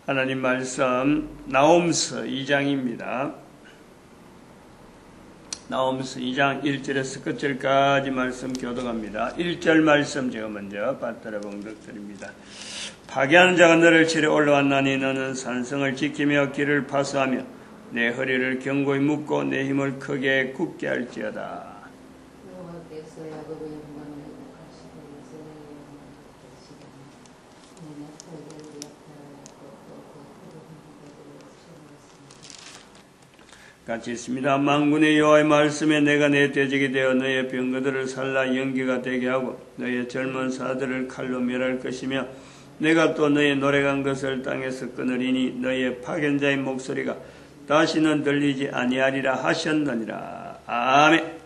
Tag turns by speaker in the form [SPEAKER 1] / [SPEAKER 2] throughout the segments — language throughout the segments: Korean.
[SPEAKER 1] 하나님 말씀 나홈서 2장입니다. 나홈서 2장 1절에서 끝절까지 말씀 교독합니다. 1절 말씀 제가 먼저 받들어 봉독드립니다. 파괴하는 자가 너를 치러 올라왔나니 너는 산성을 지키며 길을 파수하며 내 허리를 견고히 묶고 내 힘을 크게 굳게 할지어다. 같이 있습니다. 만군의 여호와의 말씀에 내가 내 대적이 되어 너의 병거들을 살라 연기가 되게 하고 너의 젊은 사들을 칼로 멸할 것이며 내가 또 너의 노래간 것을 땅에서 끊으리니 너의 파견자의 목소리가 다시는 들리지 아니하리라 하셨느니라. 아멘.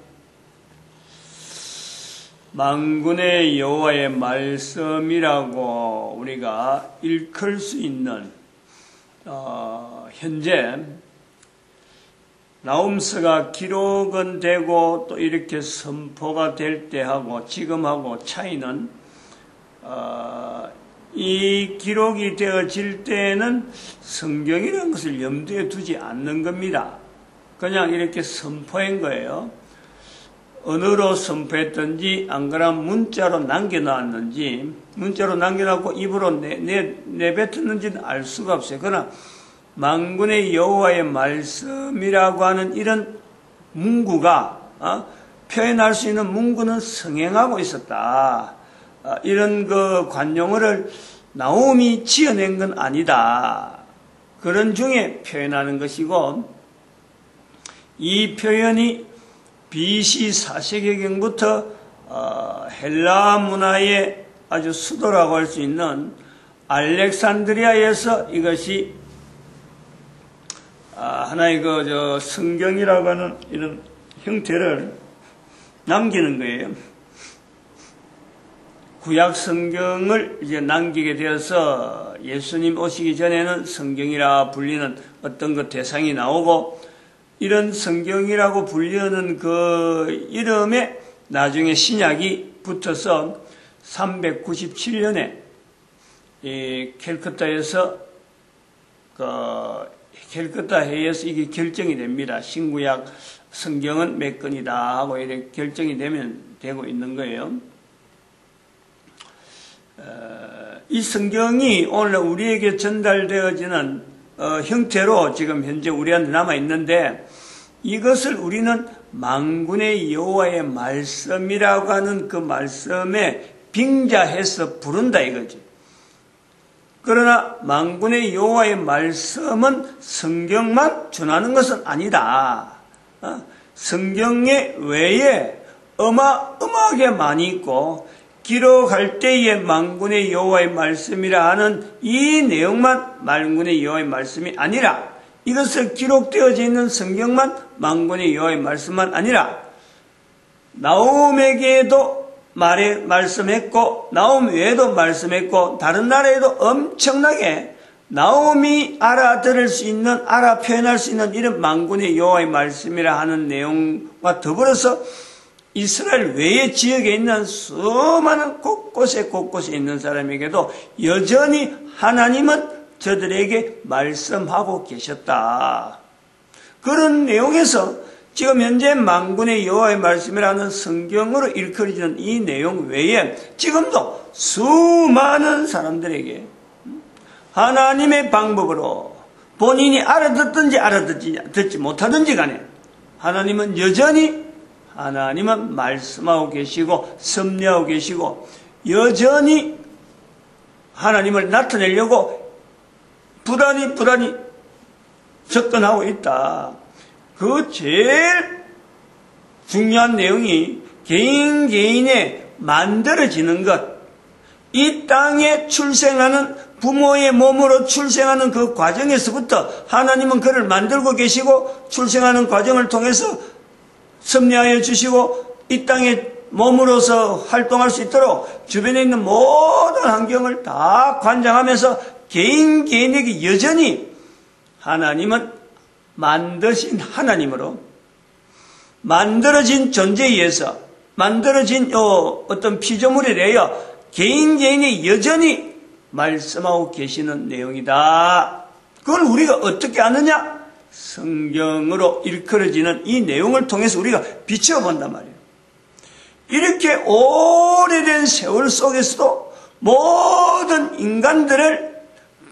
[SPEAKER 1] 만군의 여호와의 말씀이라고 우리가 일컬 수 있는 현재 나홈서가 기록은 되고 또 이렇게 선포가 될 때하고 지금하고 차이는 이 기록이 되어질 때는 성경이라는 것을 염두에 두지 않는 겁니다. 그냥 이렇게 선포한 거예요. 언어로 선포했든지 안 그러면 문자로 남겨놨는지 문자로 남겨놨고 입으로 내뱉었는지는 알 수가 없어요. 그러나 만군의 여호와의 말씀이라고 하는 이런 문구가 표현할 수 있는 문구는 성행하고 있었다. 이런 그 관용어를 나홈이 지어낸 건 아니다. 그런 중에 표현하는 것이고 이 표현이 BC 4세기경부터 헬라 문화의 아주 수도라고 할 수 있는 알렉산드리아에서 이것이 하나의 성경이라고 하는 이런 형태를 남기는 거예요. 구약 성경을 이제 남기게 되어서 예수님 오시기 전에는 성경이라 불리는 어떤 그 대상이 나오고 이런 성경이라고 불리는 그 이름에 나중에 신약이 붙어서 397년에 이 캘커타에서 캘커타 회의에서 이게 결정이 됩니다. 신구약 성경은 몇 권이다 하고 이렇게 결정이 되고 있는 거예요. 이 성경이 오늘 우리에게 전달되어지는 형태로 지금 현재 우리한테 남아 있는데 이것을 우리는 만군의 여호와의 말씀이라고 하는 그 말씀에 빙자해서 부른다 이거지. 그러나 만군의 여호와의 말씀은 성경만 전하는 것은 아니다. 성경에 외에 어마어마하게 많이 있고 기록할 때에 만군의 여호와의 말씀이라 하는 이 내용만 만군의 여호와의 말씀이 아니라 이것을 기록되어져 있는 성경만 만군의 여호와의 말씀만 아니라 나홈에게도 말씀했고 나홈 외에도 말씀했고 다른 나라에도 엄청나게 나홈이 알아들을 수 있는 표현할 수 있는 이런 만군의 여호와의 말씀이라 하는 내용과 더불어서 이스라엘 외의 지역에 있는 수많은 곳곳에 있는 사람에게도 여전히 하나님은 저들에게 말씀하고 계셨다. 그런 내용에서 지금 현재 만군의 여호와의 말씀이라는 성경으로 일컬어지는 이 내용 외에 지금도 수많은 사람들에게 하나님의 방법으로 본인이 알아듣든지 듣지 못하든지 간에 하나님은 말씀하고 계시고 섭리하고 계시고 여전히 하나님을 나타내려고 부단히 접근하고 있다. 그 제일 중요한 내용이 개인의 만들어지는 것, 이 땅에 출생하는 부모의 몸으로 출생하는 그 과정에서부터 하나님은 그를 만들고 계시고 출생하는 과정을 통해서 섭리하여 주시고 이 땅에 몸으로서 활동할 수 있도록 주변에 있는 모든 환경을 다 관장하면서 개인에게 여전히 하나님은 만드신 하나님으로 만들어진 존재에 의해서 만들어진 어떤 피조물에 대하여 개인이 여전히 말씀하고 계시는 내용이다. 그걸 우리가 어떻게 아느냐? 성경으로 일컬어지는 이 내용을 통해서 우리가 비춰본단 말이에요. 이렇게 오래된 세월 속에서도 모든 인간들을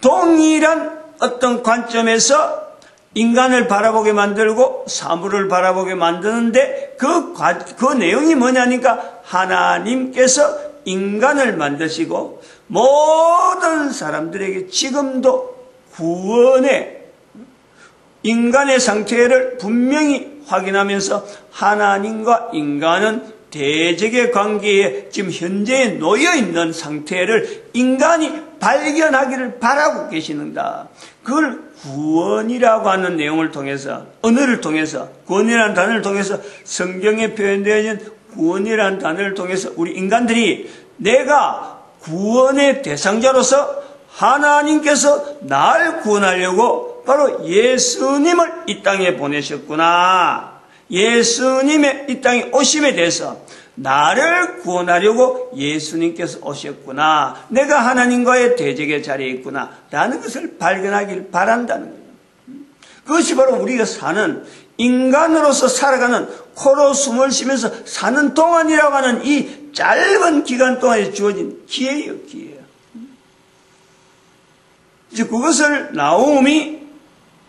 [SPEAKER 1] 동일한 어떤 관점에서 인간을 바라보게 만들고 사물을 바라보게 만드는데 그 내용이 뭐냐니까 하나님께서 인간을 만드시고 모든 사람들에게 지금도 구원의 인간의 상태를 분명히 확인하면서 하나님과 인간은 대적의 관계에 지금 현재에 놓여있는 상태를 인간이 발견하기를 바라고 계시는다. 그걸 구원이라고 하는 내용을 통해서, 언어를 통해서, 구원이라는 단어를 통해서 성경에 표현되어 있는 구원이라는 단어를 통해서 우리 인간들이 내가 구원의 대상자로서 하나님께서 날 구원하려고 바로 예수님을 이 땅에 보내셨구나. 예수님의 이 땅에 오심에 대해서 나를 구원하려고 예수님께서 오셨구나. 내가 하나님과의 대적의 자리에 있구나. 라는 것을 발견하길 바란다는 거예요. 그것이 바로 우리가 사는 인간으로서 살아가는 코로 숨을 쉬면서 사는 동안이라고 하는 이 짧은 기간 동안에 주어진 기회예요. 기회예요. 이제 그것을 나홈이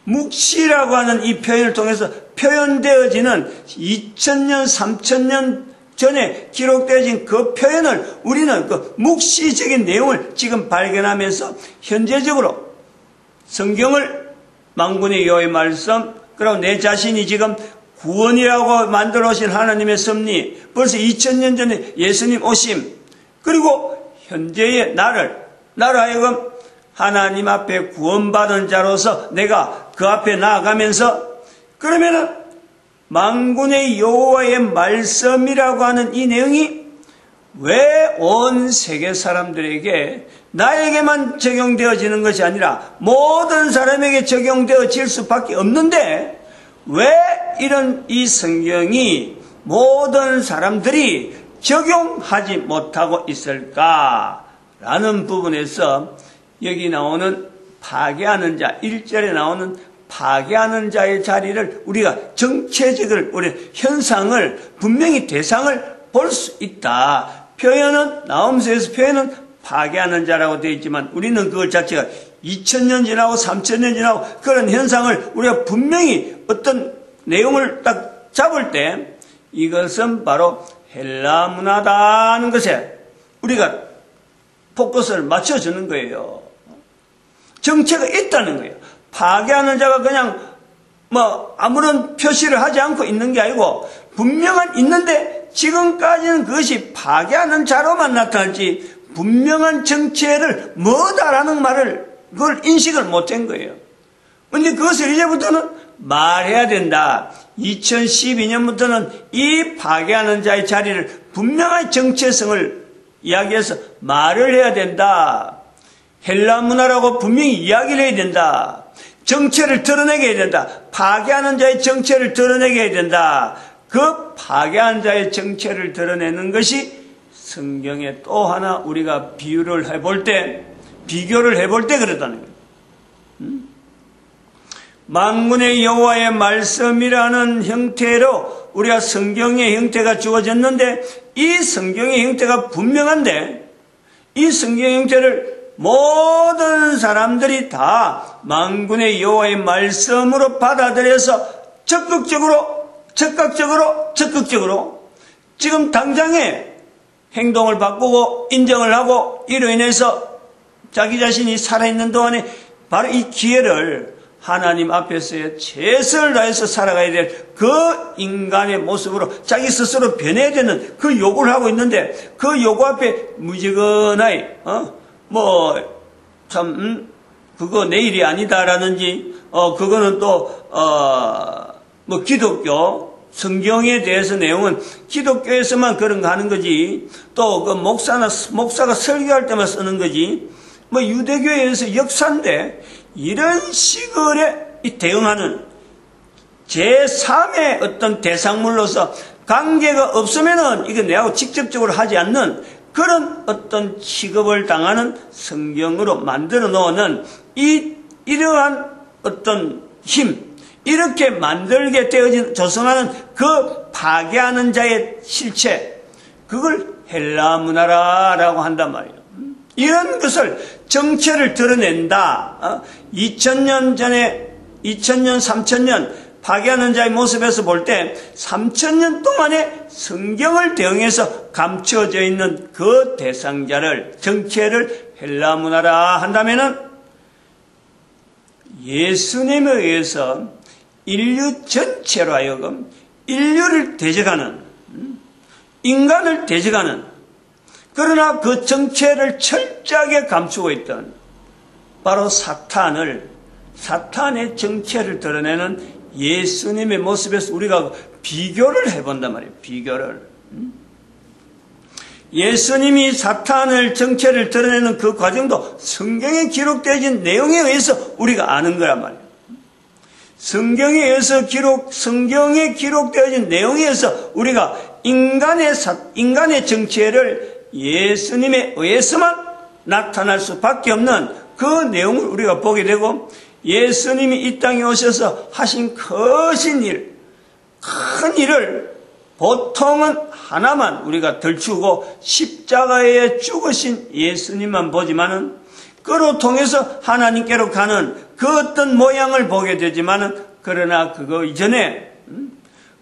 [SPEAKER 1] 묵시라고 하는 이 표현을 통해서 표현되어지는 2000년, 3000년 전에 기록되어진 그 표현을 우리는 그 묵시적인 내용을 지금 발견하면서 현재적으로 성경을 만군의 여호와의 말씀, 그리고 내 자신이 지금 구원이라고 만들어 오신 하나님의 섭리, 벌써 2000년 전에 예수님 오심, 그리고 현재의 나로 하여금 하나님 앞에 구원받은 자로서 내가 그 앞에 나아가면서 그러면은 만군의 여호와의 말씀이라고 하는 이 내용이 왜 온 세계 사람들에게 나에게만 적용되어지는 것이 아니라 모든 사람에게 적용되어질 수밖에 없는데 왜 이런 이 성경이 모든 사람들이 적용하지 못하고 있을까라는 부분에서 여기 나오는 파괴하는 자, 1절에 나오는 파괴하는 자의 자리를 우리가 정체적으로 우리 현상을 분명히 대상을 볼 수 있다. 표현은 나홈서에서 표현은 파괴하는 자라고 되어 있지만 우리는 그걸 자체가 2000년 지나고 3000년 지나고 그런 현상을 우리가 분명히 어떤 내용을 딱 잡을 때 이것은 바로 헬라 문화다는 것에 우리가 포커스를 맞춰주는 거예요. 정체가 있다는 거예요. 파괴하는 자가 그냥 아무런 표시를 하지 않고 있는 게 아니고 분명한 있는데 지금까지는 그것이 파괴하는 자로만 나타날지 분명한 정체를 뭐다라는 말을 그걸 인식을 못한 거예요. 그런데 그것을 이제부터는 말해야 된다. 2012년부터는 이 파괴하는 자의 자리를 분명한 정체성을 이야기해서 말을 해야 된다. 헬라 문화라고 분명히 이야기를 해야 된다. 정체를 드러내게 해야 된다. 파괴하는 자의 정체를 드러내게 해야 된다. 그 파괴한 자의 정체를 드러내는 것이 성경에 또 하나 우리가 비교를 해볼 때 그러다는 거예요. 만군의 여호와의 말씀이라는 형태로 우리가 성경의 형태가 주어졌는데 이 성경의 형태가 분명한데 이 성경의 형태를 모든 사람들이 다 만군의 여호와의 말씀으로 받아들여서 적극적으로 지금 당장에 행동을 바꾸고 인정을 하고 이로 인해서 자기 자신이 살아있는 동안에 바로 이 기회를 하나님 앞에서의 최선을 다해서 살아가야 될 그 인간의 모습으로 자기 스스로 변해야 되는 그 요구를 하고 있는데 그 요구 앞에 무지근하게 그거 내일이 아니다라는지 그거는 또 기독교 성경에 대해서 내용은 기독교에서만 그런 거 하는 거지 또 그 목사가 설교할 때만 쓰는 거지 유대교에서 역사인데 이런 식으로 대응하는 제3의 어떤 대상물로서 관계가 없으면은 이거 내하고 직접적으로 하지 않는 그런 어떤 취급을 당하는 성경으로 만들어 놓는 이러한 어떤 힘, 이렇게 만들게 되어진 조성하는 그 파괴하는 자의 실체, 그걸 헬라 문화라고 한단 말이에요. 이런 것을 정체를 드러낸다. 2000년 전에 2000년, 3000년 파괴하는 자의 모습에서 볼 때 3000년 동안에 성경을 대응해서 감춰져 있는 그 대상자를, 정체를 헬라 문화라 한다면은 예수님에 의해서 인류 전체로 하여금 인류를 대적하는, 인간을 대적하는, 그러나 그 정체를 철저하게 감추고 있던 바로 사탄의 정체를 드러내는 예수님의 모습에서 우리가 비교를 해본단 말이에요. 비교를. 예수님이 사탄의 정체를 드러내는 그 과정도 성경에 기록되어진 내용에 의해서 우리가 아는 거란 말이에요. 성경에 기록되어진 내용에 의해서 우리가 인간의 정체를 예수님에 의해서만 나타날 수밖에 없는 그 내용을 우리가 보게 되고, 예수님이 이 땅에 오셔서 하신 큰 일을 보통은 하나만 우리가 들추고 십자가에 죽으신 예수님만 보지만은, 그로 통해서 하나님께로 가는 그 어떤 모양을 보게 되지만은, 그러나 그거 이전에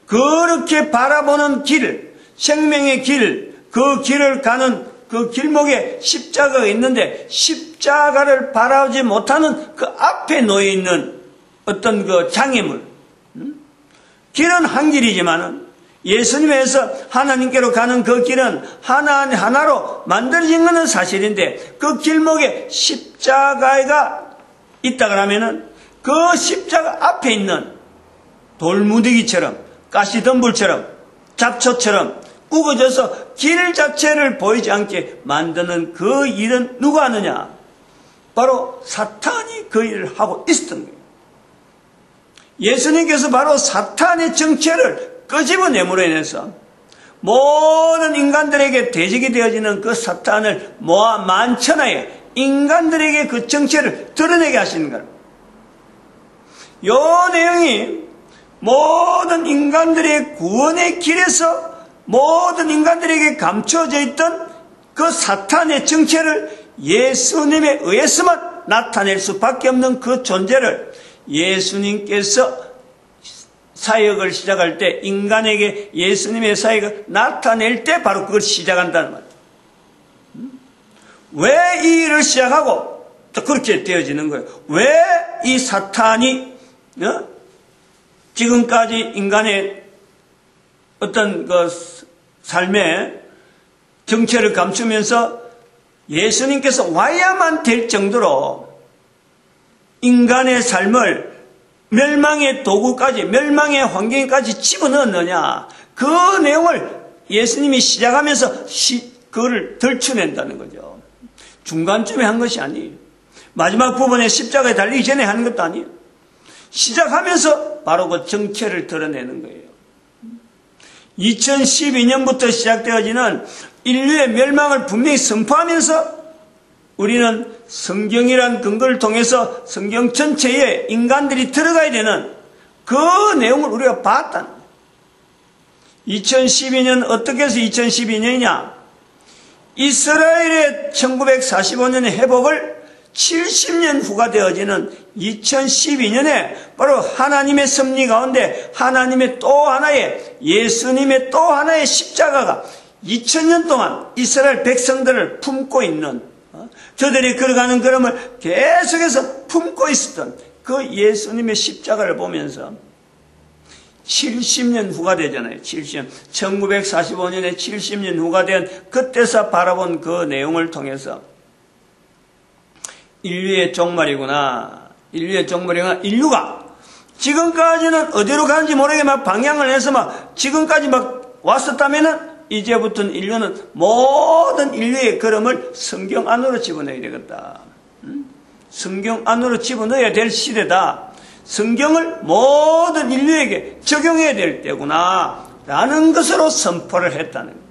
[SPEAKER 1] 그렇게 바라보는 길, 생명의 길, 그 길을 가는 그 길목에 십자가가 있는데, 십자가를 바라보지 못하는 그 앞에 놓여 있는 어떤 그 장애물, 길은 한 길이지만은 예수님에서 하나님께로 가는 그 길은 하나로 만들어진 것은 사실인데, 그 길목에 십자가가 있다고 하면은 그 십자가 앞에 있는 돌무더기처럼, 가시덤불처럼, 잡초처럼 우거져서 길 자체를 보이지 않게 만드는 그 일은 누가 하느냐? 바로 사탄이 그 일을 하고 있었던 거예요. 예수님께서 바로 사탄의 정체를 끄집어내므로 인해서 모든 인간들에게 대적이 되어지는 그 사탄을 모아 만천하에 인간들에게 그 정체를 드러내게 하시는 거예요. 이 내용이 모든 인간들의 구원의 길에서 모든 인간들에게 감춰져 있던 그 사탄의 정체를 예수님에 의해서만 나타낼 수밖에 없는 그 존재를 예수님께서 사역을 시작할 때, 인간에게 예수님의 사역을 나타낼 때 바로 그걸 시작한다는 말이에요. 왜 이 일을 시작하고 또 그렇게 되어지는 거예요? 왜 이 사탄이 지금까지 인간의 어떤 그 삶의 정체를 감추면서 예수님께서 와야만 될 정도로 인간의 삶을 멸망의 도구까지, 멸망의 환경까지 집어넣었느냐? 그 내용을 예수님이 시작하면서 그거를 들춰낸다는 거죠. 중간쯤에 한 것이 아니에요. 마지막 부분에 십자가에 달리기 전에 하는 것도 아니에요. 시작하면서 바로 그 정체를 드러내는 거예요. 2012년부터 시작되어지는 인류의 멸망을 분명히 선포하면서 우리는 성경이란 근거를 통해서 성경 전체에 인간들이 들어가야 되는 그 내용을 우리가 봤다는 거예요. 2012년 어떻게 해서 2012년이냐? 이스라엘의 1945년의 회복을 70년 후가 되어지는 2012년에 바로 하나님의 섭리 가운데 하나님의 또 하나의, 예수님의 또 하나의 십자가가 2000년 동안 이스라엘 백성들을 품고 있는, 저들이 걸어가는 걸음을 계속해서 품고 있었던 그 예수님의 십자가를 보면서 70년 후가 되잖아요. 70년. 1945년에 70년 후가 된 그때서 바라본 그 내용을 통해서 인류의 종말이구나. 인류가 지금까지는 어디로 가는지 모르게 막 방향을 해서 막 지금까지 막 왔었다면은 이제부터는 인류는 모든 인류의 걸음을 성경 안으로 집어넣어야 되겠다. 성경 안으로 집어넣어야 될 시대다. 성경을 모든 인류에게 적용해야 될 때구나 라는 것으로 선포를 했다는 거예요.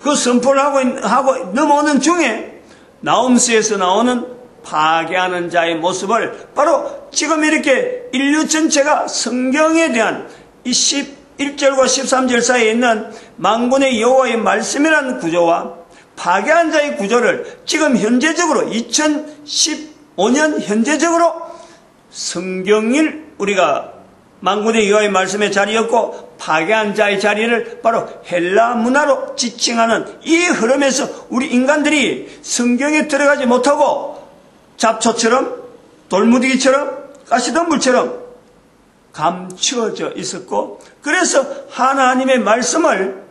[SPEAKER 1] 그 선포를 하고 넘어오는 중에 나홈스에서 나오는 파괴하는 자의 모습을 바로 지금 이렇게 인류 전체가 성경에 대한 이 11절과 13절 사이에 있는 만군의 여호와의 말씀이라는 구조와 파괴한 자의 구조를 지금 현재적으로 2015년 현재적으로 성경일 우리가 만군의 여호와의 말씀의 자리였고 파괴한 자의 자리를 바로 헬라 문화로 지칭하는 이 흐름에서 우리 인간들이 성경에 들어가지 못하고 잡초처럼 돌무더기처럼 가시덤불처럼 감추어져 있었고, 그래서 하나님의 말씀을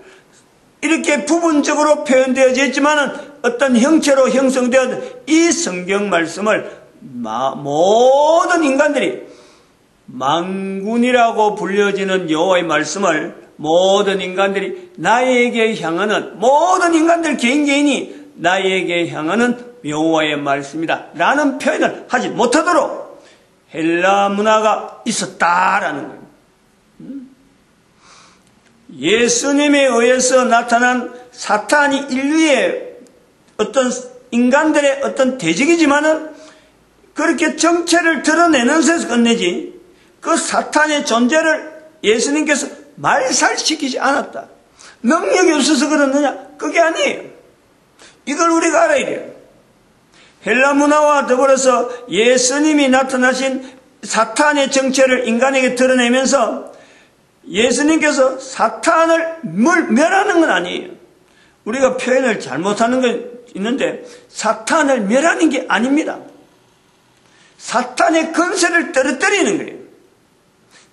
[SPEAKER 1] 이렇게 부분적으로 표현되어져 있지만은 어떤 형체로 형성되어진 이 성경 말씀을 모든 인간들이 만군이라고 불려지는 여호와의 말씀을 모든 인간들이 나에게 향하는, 모든 인간들 개인이 나에게 향하는 여호와의 말씀이다 라는 표현을 하지 못하도록 헬라 문화가 있었다라는 거예요. 예수님에 의해서 나타난 사탄이 인류의 어떤 인간들의 어떤 대적이지만은 그렇게 정체를 드러내는 데서 끝내지 그 사탄의 존재를 예수님께서 말살시키지 않았다. 능력이 없어서 그러느냐? 그게 아니에요. 이걸 우리가 알아야 돼요. 헬라 문화와 더불어서 예수님이 나타나신 사탄의 정체를 인간에게 드러내면서 예수님께서 사탄을 멸하는 건 아니에요. 우리가 표현을 잘못하는 건 있는데 사탄을 멸하는 게 아닙니다. 사탄의 근세를 떨어뜨리는 거예요.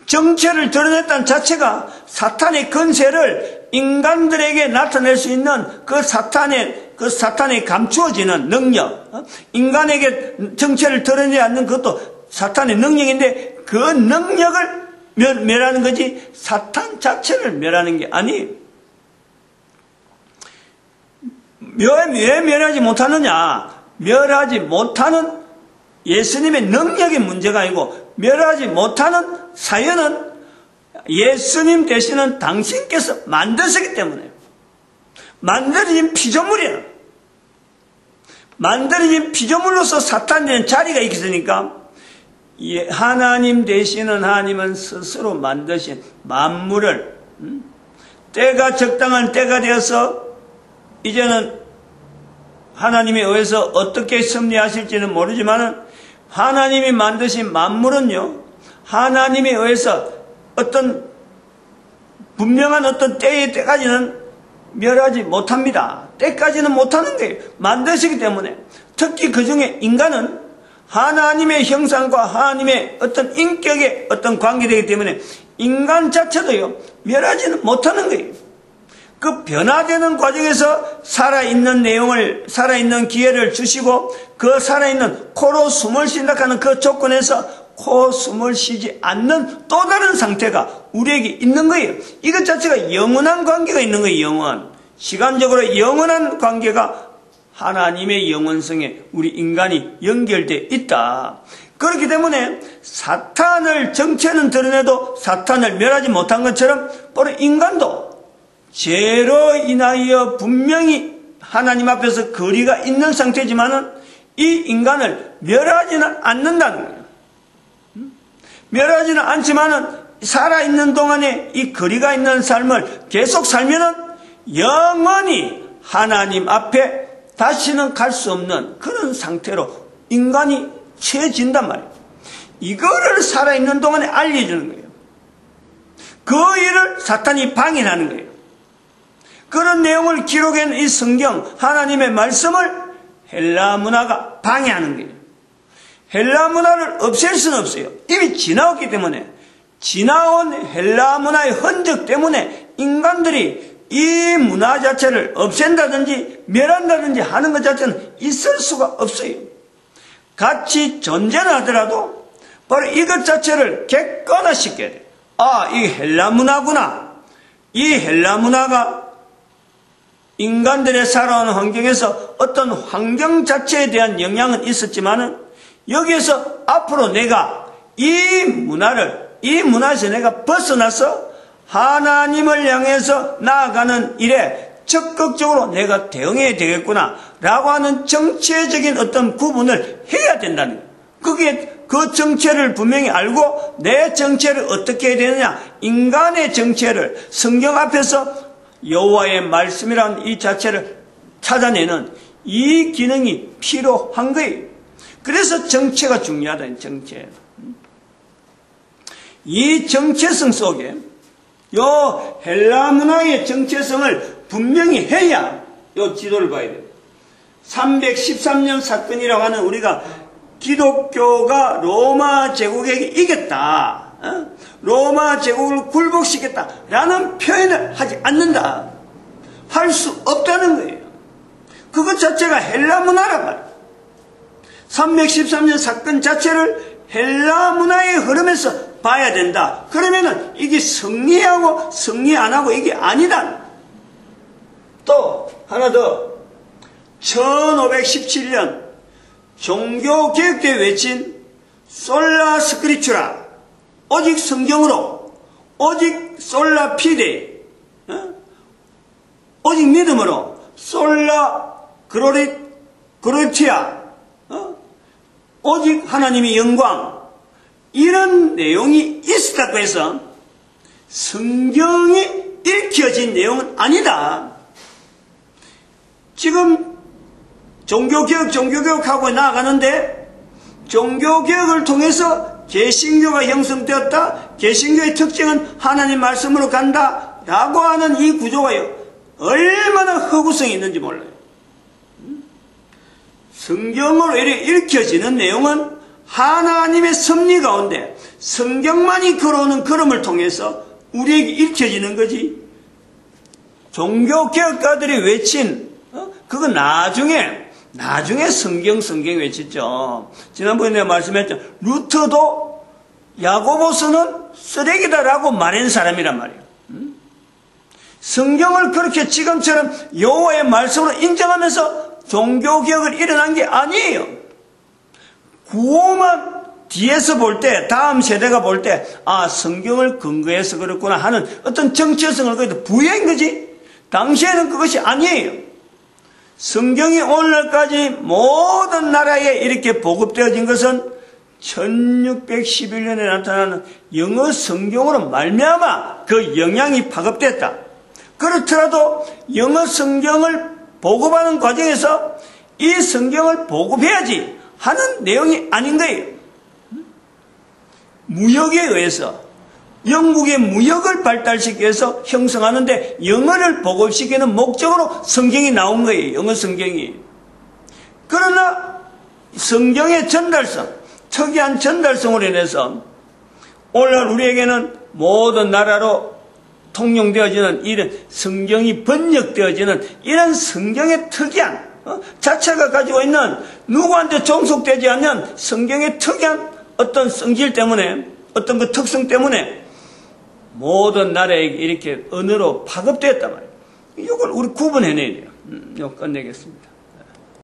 [SPEAKER 1] 정체를 드러냈다는 자체가 사탄의 근세를 인간들에게 나타낼 수 있는 그 사탄의 감추어지는 능력, 인간에게 정체를 드러내지 않는 그것도 사탄의 능력인데 그 능력을 멸하는 거지 사탄 자체를 멸하는 게 아니에요. 왜 멸하지 못하느냐? 멸하지 못하는 예수님의 능력의 문제가 아니고 멸하지 못하는 사연은 예수님 되시는 당신께서 만드시기 때문에 만들어진 피조물이야. 만들어진 피조물로서 사탄이라는 자리가 있으니까 하나님 되시는 하나님은 스스로 만드신 만물을 때가 적당한 때가 되어서 이제는 하나님에 의해서 어떻게 섭리하실지는 모르지만 하나님이 만드신 만물은요 하나님에 의해서 어떤 분명한 어떤 때까지는 멸하지 못합니다. 때까지는 못하는 거예요. 만드시기 때문에. 특히 그 중에 인간은 하나님의 형상과 하나님의 어떤 인격의 어떤 관계되기 때문에 인간 자체도요 멸하지는 못하는 거예요. 그 변화되는 과정에서 살아있는 기회를 주시고 그 살아있는 코로 숨을 쉰다 하는 그 조건에서 코 숨을 쉬지 않는 또 다른 상태가 우리에게 있는 거예요. 이것 자체가 영원한 관계가 있는 거예요. 시간적으로 영원한 관계가 하나님의 영원성에 우리 인간이 연결되어 있다. 그렇기 때문에 사탄을 정체는 드러내도 사탄을 멸하지 못한 것처럼 바로 인간도 죄로 인하여 분명히 하나님 앞에서 거리가 있는 상태지만은 이 인간을 멸하지는 않는다는 거예요. 멸하지는 않지만은 살아있는 동안에 이 거리가 있는 삶을 계속 살면은 영원히 하나님 앞에 다시는 갈 수 없는 그런 상태로 인간이 처해진단 말이에요. 이거를 살아있는 동안에 알려주는 거예요. 그 일을 사탄이 방해하는 거예요. 그런 내용을 기록한 이 성경, 하나님의 말씀을 헬라 문화가 방해하는 거예요. 헬라 문화를 없앨 수는 없어요. 이미 지나왔기 때문에, 지나온 헬라 문화의 흔적 때문에 인간들이 이 문화 자체를 없앤다든지 멸한다든지 하는 것 자체는 있을 수가 없어요. 같이 존재는 하더라도 바로 이것 자체를 객관화시켜야 돼요. 아, 이 헬라 문화구나. 이 헬라 문화가 인간들의 살아오는 환경에서 어떤 환경 자체에 대한 영향은 있었지만은 여기에서 앞으로 내가 이 문화에서 내가 벗어나서 하나님을 향해서 나아가는 일에 적극적으로 내가 대응해야 되겠구나 라고 하는 정체적인 어떤 구분을 해야 된다는 거예요. 그게 그 정체를 분명히 알고 내 정체를 어떻게 해야 되느냐, 인간의 정체를 성경 앞에서 여호와의 말씀이라는 이 자체를 찾아내는 이 기능이 필요한 거예요. 그래서 정체가 중요하다. 정체. 이 정체성 속에 요 헬라 문화의 정체성을 분명히 해야 요 지도를 봐야 돼요. 313년 사건이라고 하는 우리가 기독교가 로마 제국에게 이겼다, 로마 제국을 굴복시켰다라는 표현을 하지 않는다, 할 수 없다는 거예요. 그것 자체가 헬라 문화란 말이에요. 313년 사건 자체를 헬라 문화의 흐름에서 봐야 된다. 그러면은 이게 승리하고 승리 안 하고 이게 아니다. 또 하나 더, 1517년 종교개혁대회 외친 솔라 스크립추라, 오직 성경으로, 오직 솔라 피데, 오직 믿음으로, 솔라 그로티아, 오직 하나님의 영광, 이런 내용이 있었다고 해서 성경이 읽혀진 내용은 아니다. 지금 종교개혁하고 나아가는데, 종교개혁을 통해서 개신교가 형성되었다, 개신교의 특징은 하나님 말씀으로 간다 라고 하는 이 구조가요, 얼마나 허구성이 있는지 몰라요. 성경으로 읽혀지는 내용은 하나님의 섭리 가운데 성경만이 걸어오는 걸음을 통해서 우리에게 읽혀지는 거지, 종교개혁가들이 외친 그거 나중에 성경 외쳤죠. 지난번에 내가 말씀했죠. 루터도 야고보서는 쓰레기다라고 말한 사람이란 말이에요. 성경을 그렇게 지금처럼 여호와의 말씀으로 인정하면서 종교개혁을 일어난 게 아니에요. 구호만 뒤에서 볼 때, 다음 세대가 볼 때, 아, 성경을 근거해서 그렇구나 하는 어떤 정체성을 거기다 부여한 거지, 당시에는 그것이 아니에요. 성경이 오늘날까지 모든 나라에 이렇게 보급되어진 것은 1611년에 나타나는 영어 성경으로 말미암아 그 영향이 파급됐다. 그렇더라도 영어 성경을 보급하는 과정에서 이 성경을 보급해야지 하는 내용이 아닌 거예요. 무역에 의해서, 영국의 무역을 발달시키기 위해서 형성하는데 영어를 보급시키는 목적으로 성경이 나온 거예요. 영어 성경이. 그러나 성경의 전달성, 특이한 전달성으로 인해서 오늘날 우리에게는 모든 나라로 통용되어지는 이런 성경이 번역되어지는 이런 성경의 특이한 자체가 가지고 있는 누구한테 종속되지 않는 성경의 특이한 어떤 성질 때문에, 어떤 그 특성 때문에 모든 나라에게 이렇게 언어로 파급되었단 말이에요. 이걸 우리 구분해내야 돼요. 이거 끝내겠습니다.